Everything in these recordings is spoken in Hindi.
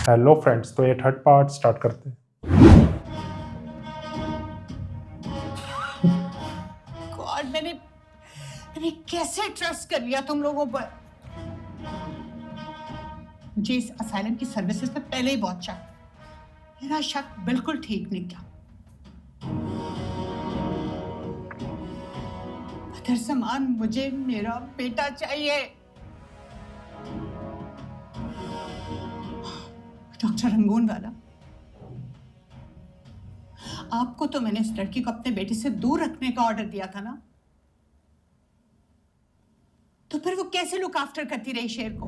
हेलो फ्रेंड्स, तो ये थर्ड पार्ट स्टार्ट करते हैं। गॉड, मैंने कैसे ट्रस्ट कर लिया तुम लोगों पर। मुझे इस असाइलम की सर्विसेज पे पहले ही बहुत शक। मेरा शक बिल्कुल ठीक निकला। बदर समान, मुझे मेरा बेटा चाहिए। डॉक्टर रंगून वाला, आपको तो मैंने इस लड़की को अपने बेटे से दूर रखने का ऑर्डर दिया था ना, तो फिर वो कैसे लुक आफ्टर करती रही शेर को?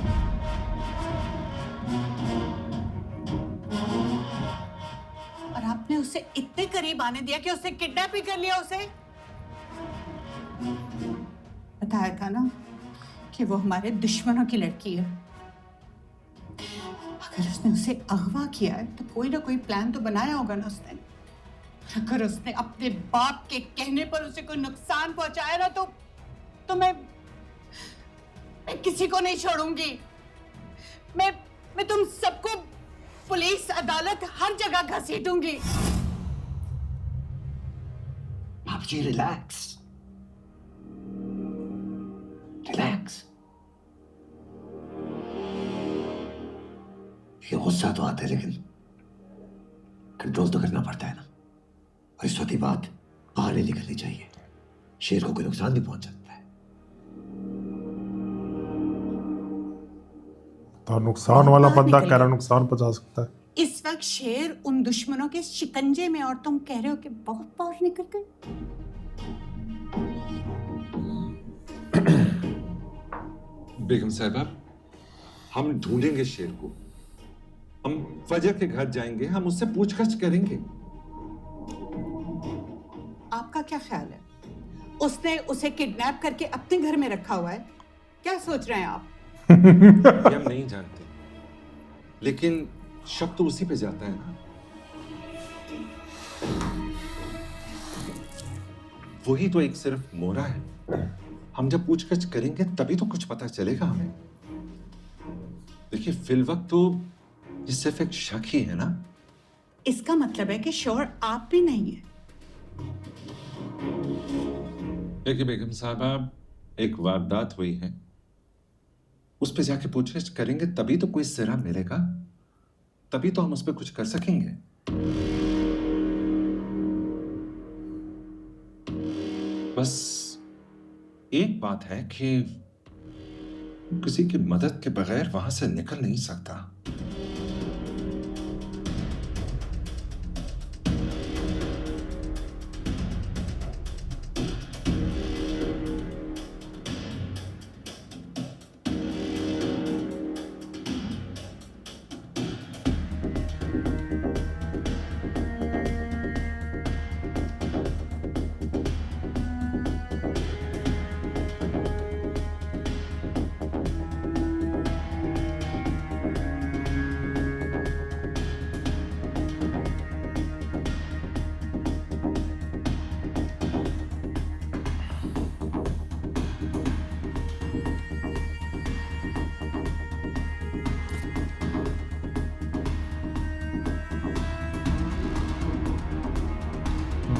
और आपने उसे इतने करीब आने दिया कि उसने किडनैप भी कर लिया उसे। बताया था ना कि वो हमारे दुश्मनों की लड़की है। अगर उसने उसे अगवा किया है तो कोई ना कोई प्लान तो बनाया होगा ना उसने। अगर उसने अपने बाप के कहने पर उसे कोई नुकसान पहुंचाया ना तो मैं किसी को नहीं छोड़ूंगी। मैं तुम सबको पुलिस, अदालत, हर जगह घसीटूंगी। आप जी रिलैक्स रिलैक्स। ये गुस्सा तो आता है लेकिन कंट्रोल तो करना पड़ता है ना। और इस वक्त बात बाहर नहीं निकलनी चाहिए। शेर को कोई नुकसान भी पहुंच सकता है। तो नुकसान वाला बंदा कह रहा नुकसान पहुंचा सकता है। इस वक्त शेर उन दुश्मनों के शिकंजे में और तुम कह रहे हो कि बहुत बाहर निकल गए। बेगम साहिबा, हम ढूंढेंगे शेर को। हम फजर के घर जाएंगे, हम उससे पूछताछ करेंगे। आपका क्या ख्याल है? उसने उसे किडनैप करके अपने घर में रखा हुआ है। क्या सोच रहे हैं आप? ये हम नहीं जानते, लेकिन शक तो उसी पे जाता है ना। वही तो एक सिर्फ मोरा है। हम जब पूछताछ करेंगे तभी तो कुछ पता चलेगा हमें। देखिए, फिल वक्त तो ये सिर्फ एक शक ही है ना। इसका मतलब है कि श्योर आप भी नहीं है। देखिए बेगम साहबा, एक वारदात हुई है, उस पे जाके पूछताछ करेंगे तभी तो कोई सिरा मिलेगा, तभी तो हम उस पर कुछ कर सकेंगे। बस एक बात है कि किसी की मदद के बगैर वहां से निकल नहीं सकता।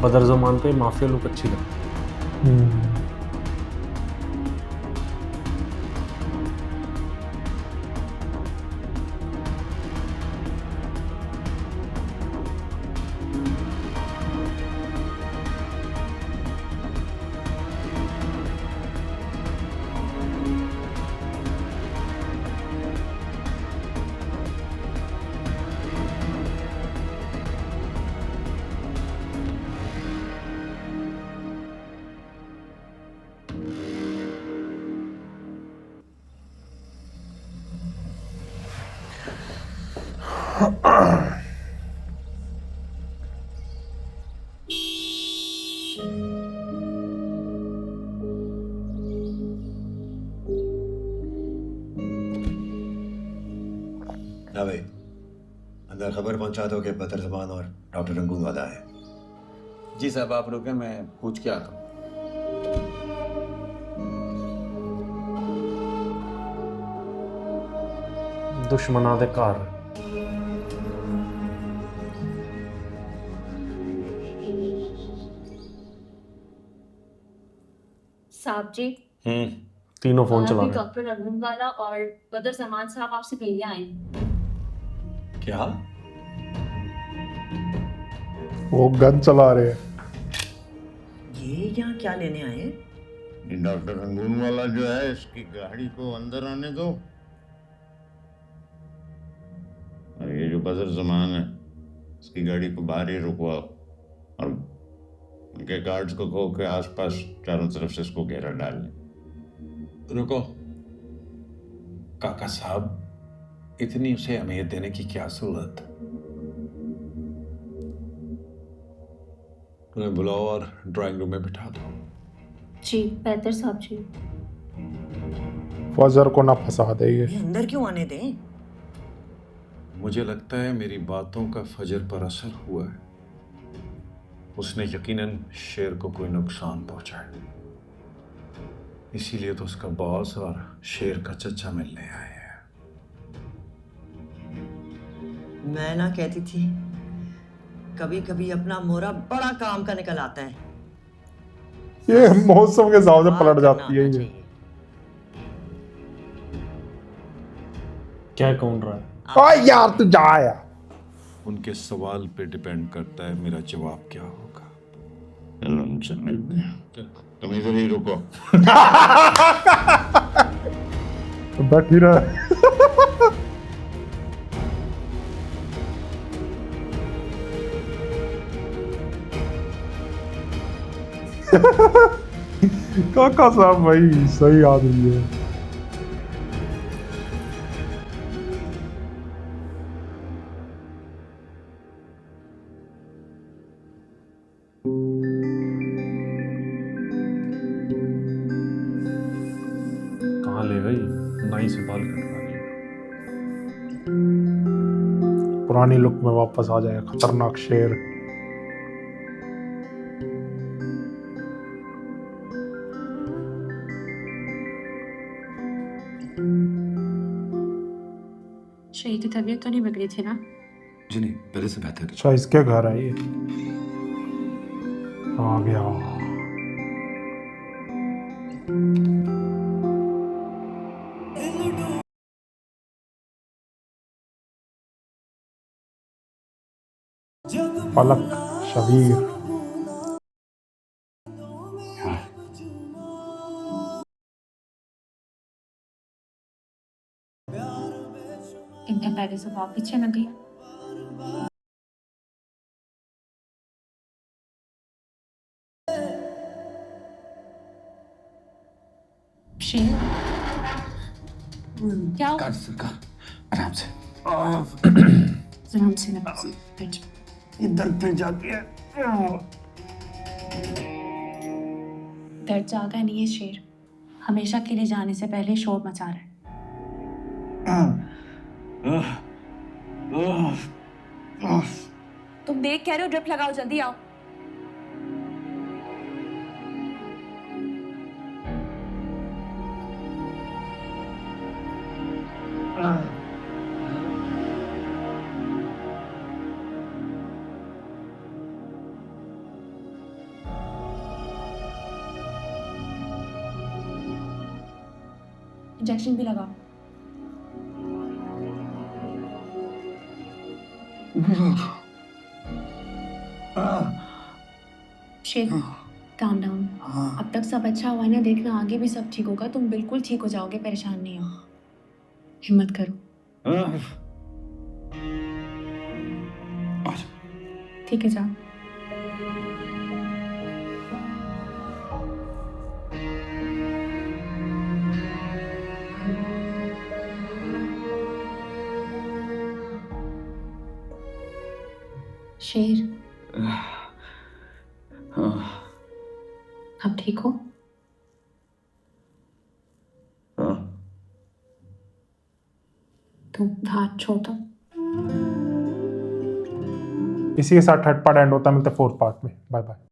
बदर ज़मान पे माफिया लुक अच्छी लगती है। ना भाई, अंदर खबर पहुंचा दो कि बदर ज़मान और डॉक्टर रंगून वाला है। जी साहब, आप रुके, मैं पूछ के आता हूँ। दुश्मना दे घर साहब जी, तीनों फोन चला अभी रहे हैं। डॉक्टर अरविंद वाला और बदर जमान साहब आपसे मिलने आए हैं। क्या? वो गन चला रहे हैं। ये यहाँ क्या लेने आए हैं? ये डॉक्टर रंगून वाला जो है, इसकी गाड़ी को अंदर आने दो। और ये जो बदर जमान है, इसकी गाड़ी को बाहर ही रुकवाओ और उनके गार्ड्स को कहो के आसपास चारों तरफ से इसको घेरा डाल लें। रुको काका साहब, इतनी उसे अहमियत देने की क्या जरूरत? उन्हें बुलाओ और ड्राइंग रूम में बिठा दो। जी बेहतर साहब जी। फजर को ना फंसा दे ये। ये अंदर क्यों आने दें? मुझे लगता है मेरी बातों का फजर पर असर हुआ है। उसने यकीनन शेर को कोई नुकसान पहुंचाया, इसीलिए तो उसका बॉस और शेर का चचा मिलने आए हैं। मैं ना कहती थी, कभी कभी अपना मोरा बड़ा काम का निकल आता है। ये मौसम के हिसाब से पलट करना जाती है आना ये। चाहिए। क्या कौन रहा है? आ यार तू जा यार। उनके सवाल पे डिपेंड करता है मेरा जवाब क्या होगा। चलो उनसे मिलते हैं। तुम इधर ही रुको। बैठी रहे। काका साहब भाई सही आदमी है। कहाँ ले गई? नाई से बाल कटवा लिए। पुरानी लुक में वापस आ जाए खतरनाक शेर। शेर की तबीयत तो नहीं बिगड़ी थी ना? जी नहीं, पहले से बेहतर है। अच्छा इसके घर है ये। आ गया। पलक शबीर। इनके पहले से बहुत पीछे न गई। शेर क्या हुआ? सरकार आराम से। आराम से ना बैठ। इधर फिर जाती है। दर्द जागा नहीं है शेर, हमेशा के लिए जाने से पहले शोर मचा रहा है। तुम देख कह रहे हो, ड्रिप लगाओ, जल्दी आओ। इंजेक्शन भी लगाओ। शेर काम डाउन। अब तक सब अच्छा हुआ है ना, देखना आगे भी सब ठीक होगा। तुम बिल्कुल ठीक हो जाओगे, परेशान नहीं हो। हिम्मत करो। ठीक है, जाओ। शेर अब ठीक हो? तुम हाथ छोड़ दो। इसी के साथ थर्ड पार्ट एंड होता है। मिलते हैं फोर्थ पार्ट में। Bye bye.